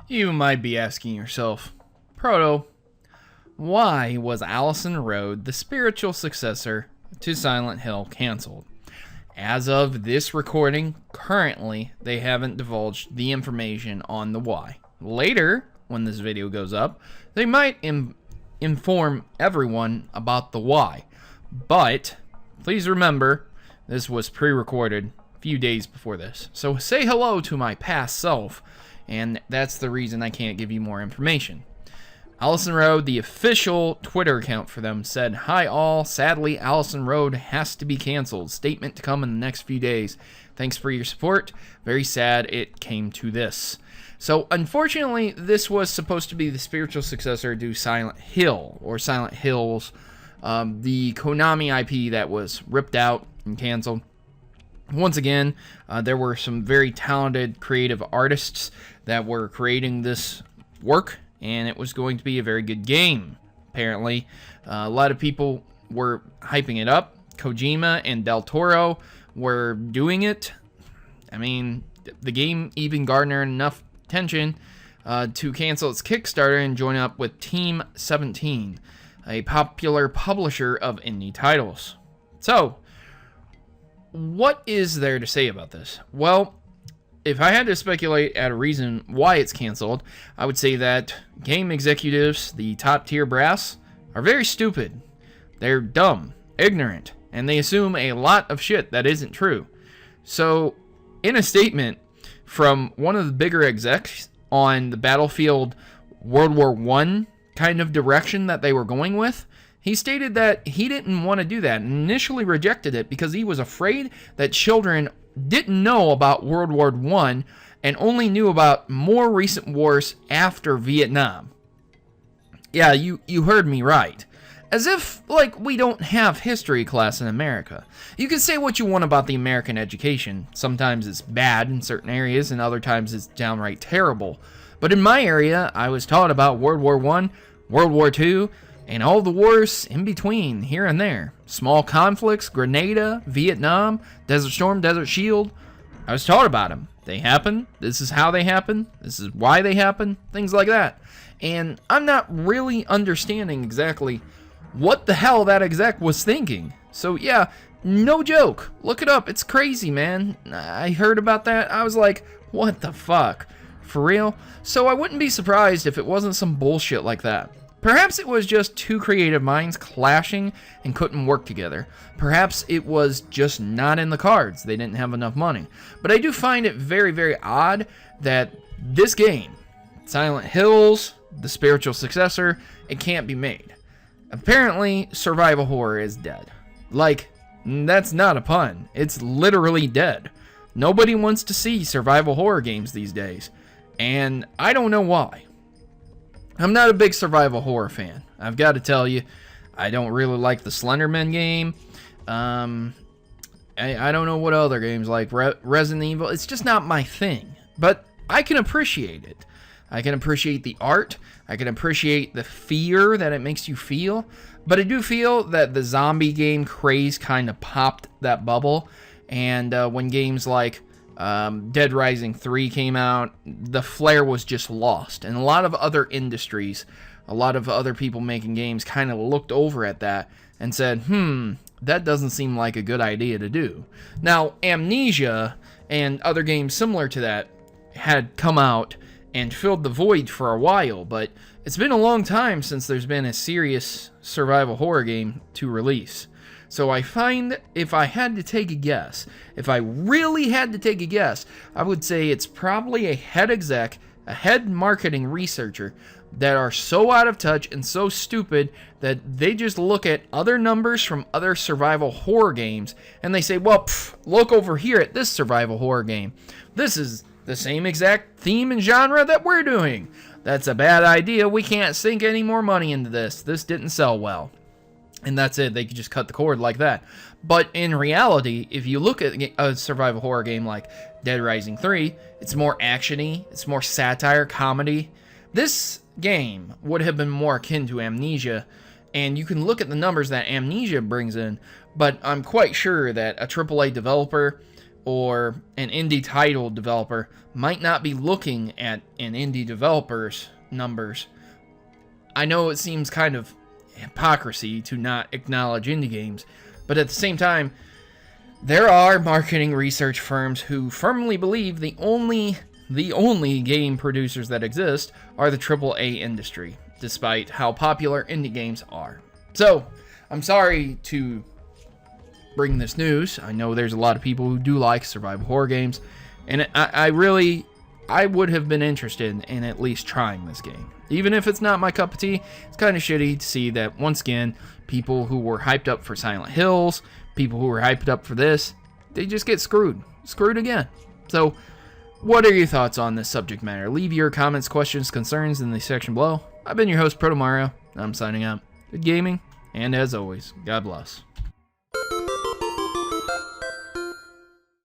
You might be asking yourself, Proto, why was Allison Road, the spiritual successor to Silent Hill, canceled? As of this recording, currently, they haven't divulged the information on the why. Later, when this video goes up, they might inform everyone about the why. But, please remember, this was pre-recorded a few days before this. So say hello to my past self, and that's the reason I can't give you more information. Allison Road, the official Twitter account for them, said, "Hi all, sadly Allison Road has to be canceled. Statement to come in the next few days. Thanks for your support. Very sad it came to this." So unfortunately, this was supposed to be the spiritual successor to Silent Hill, or Silent Hills, the Konami IP that was ripped out and canceled. Once again, there were some very talented creative artists that were creating this work, and it was going to be a very good game, apparently. A lot of people were hyping it up. Kojima and Del Toro were doing it. I mean, the game even garnered enough attention to cancel its Kickstarter and join up with Team 17, a popular publisher of indie titles. So, what is there to say about this? Well, if I had to speculate at a reason why it's canceled, I would say that game executives, the top tier brass, are very stupid. They're dumb, ignorant, and they assume a lot of shit that isn't true. So, in a statement from one of the bigger execs on the Battlefield World War I kind of direction that they were going with, he stated that he didn't want to do that and initially rejected it because he was afraid that children didn't know about World War I and only knew about more recent wars after Vietnam. Yeah, you heard me right. As if, like, we don't have history class in America. You can say what you want about the American education. Sometimes it's bad in certain areas, and other times it's downright terrible. But in my area, I was taught about World War I, World War II, and all the wars in between, here and there. Small conflicts, Grenada, Vietnam, Desert Storm, Desert Shield. I was taught about them. They happen. This is how they happen. This is why they happen. Things like that. And I'm not really understanding exactly what the hell that exec was thinking. So yeah, no joke. Look it up. It's crazy, man. I heard about that. I was like, what the fuck? For real? So I wouldn't be surprised if it wasn't some bullshit like that. Perhaps it was just two creative minds clashing and couldn't work together. Perhaps it was just not in the cards. They didn't have enough money. But I do find it very, very odd that this game, Silent Hills, the spiritual successor, it can't be made. Apparently, survival horror is dead. Like, that's not a pun. It's literally dead. Nobody wants to see survival horror games these days. And I don't know why. I'm not a big survival horror fan. I've got to tell you, I don't really like the Slenderman game. I don't know what other games like Resident Evil. It's just not my thing. But I can appreciate it. I can appreciate the art. I can appreciate the fear that it makes you feel. But I do feel that the zombie game craze kind of popped that bubble. And when games like Dead Rising 3 came out, the flair was just lost. And a lot of other industries, a lot of other people making games kind of looked over at that and said, that doesn't seem like a good idea to do. Now, Amnesia and other games similar to that had come out and filled the void for a while, but it's been a long time since there's been a serious survival horror game to release. So I find, if I had to take a guess, if I really had to take a guess, I would say it's probably a head exec, a head marketing researcher that are so out of touch and so stupid that they just look at other numbers from other survival horror games and they say, well, look over here at this survival horror game. This is the same exact theme and genre that we're doing. That's a bad idea. We can't sink any more money into this. This didn't sell well. And that's it. They could just cut the cord like that. But in reality, if you look at a survival horror game like Dead Rising 3, it's more action-y, it's more satire, comedy. This game would have been more akin to Amnesia, and you can look at the numbers that Amnesia brings in, but I'm quite sure that a AAA developer or an indie title developer might not be looking at an indie developer's numbers. I know it seems kind of hypocrisy to not acknowledge indie games, but at the same time, there are marketing research firms who firmly believe the only game producers that exist are the AAA industry, despite how popular indie games are. So, I'm sorry to bring this news. I know there's a lot of people who do like survival horror games, and I would have been interested in at least trying this game. Even if it's not my cup of tea, it's kind of shitty to see that, once again, people who were hyped up for Silent Hills, people who were hyped up for this, they just get screwed again. So, what are your thoughts on this subject matter? Leave your comments, questions, concerns in the section below. I've been your host, Protomario. I'm signing out. Good gaming, and as always, God bless.